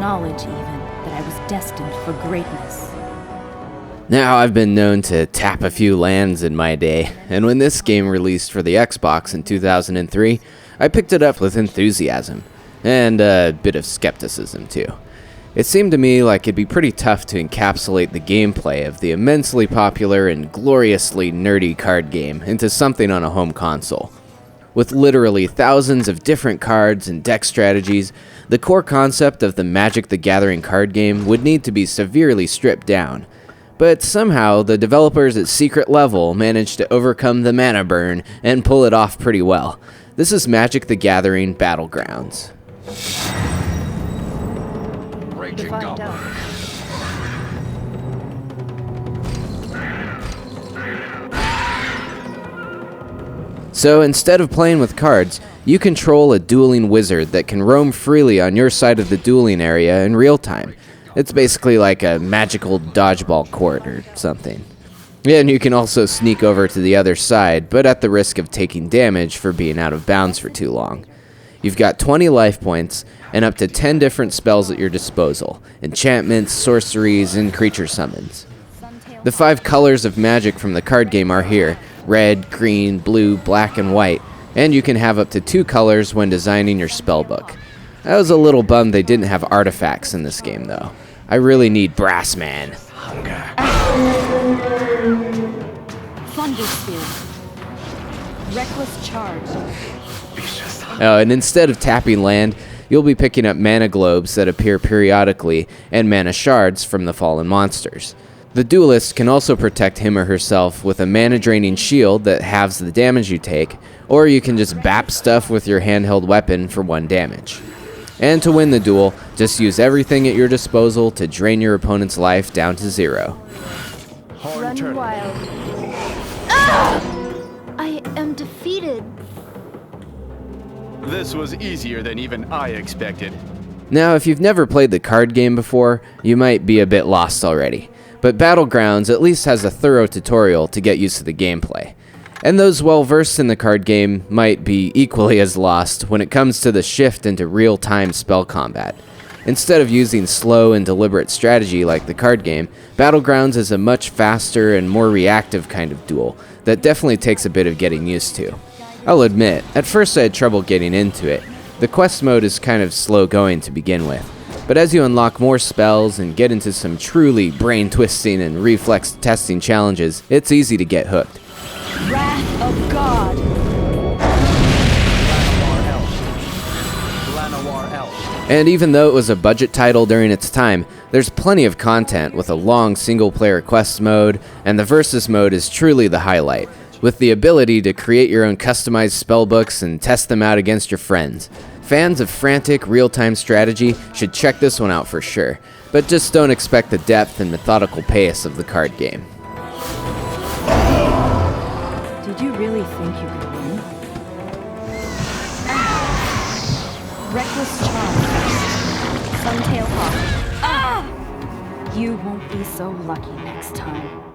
knowledge even, that I was destined for greatness. Now, I've been known to tap a few lands in my day, and when this game released for the Xbox in 2003, I picked it up with enthusiasm, and a bit of skepticism too. It seemed to me like it'd be pretty tough to encapsulate the gameplay of the immensely popular and gloriously nerdy card game into something on a home console. With literally thousands of different cards and deck strategies, the core concept of the Magic the Gathering card game would need to be severely stripped down. But somehow, the developers at Secret Level managed to overcome the mana burn and pull it off pretty well. This is Magic the Gathering Battlegrounds. So instead of playing with cards, you control a dueling wizard that can roam freely on your side of the dueling area in real time. It's basically like a magical dodgeball court or something. And you can also sneak over to the other side, but at the risk of taking damage for being out of bounds for too long. You've got 20 life points and up to 10 different spells at your disposal: enchantments, sorceries, and creature summons. The 5 colors of magic from the card game are here: red, green, blue, black, and white, and you can have up to 2 colors when designing your spellbook. I was a little bummed they didn't have artifacts in this game, though. I really need Brass Man. Hunger. Thunder Spirit. Reckless Charge. Oh, and instead of tapping land, you'll be picking up mana globes that appear periodically and mana shards from the fallen monsters. The duelist can also protect him or herself with a mana-draining shield that halves the damage you take, or you can just bap stuff with your handheld weapon for 1 damage. And to win the duel, just use everything at your disposal to drain your opponent's life down to 0. Run wild. Ah! I am defeated. This was easier than even I expected. Now, if you've never played the card game before, you might be a bit lost already. But Battlegrounds at least has a thorough tutorial to get used to the gameplay. And those well-versed in the card game might be equally as lost when it comes to the shift into real-time spell combat. Instead of using slow and deliberate strategy like the card game, Battlegrounds is a much faster and more reactive kind of duel that definitely takes a bit of getting used to. I'll admit, at first I had trouble getting into it. The quest mode is kind of slow going to begin with, but as you unlock more spells and get into some truly brain-twisting and reflex-testing challenges, it's easy to get hooked. Wrath of God. Llanowar elves. And even though it was a budget title during its time, there's plenty of content with a long single-player quest mode, and the versus mode is truly the highlight, with the ability to create your own customized spellbooks and test them out against your friends. Fans of frantic, real-time strategy should check this one out for sure, but just don't expect the depth and methodical pace of the card game. Did you really think you could win? Reckless Charge. Suntail Hawk. Ah! You won't be so lucky next time.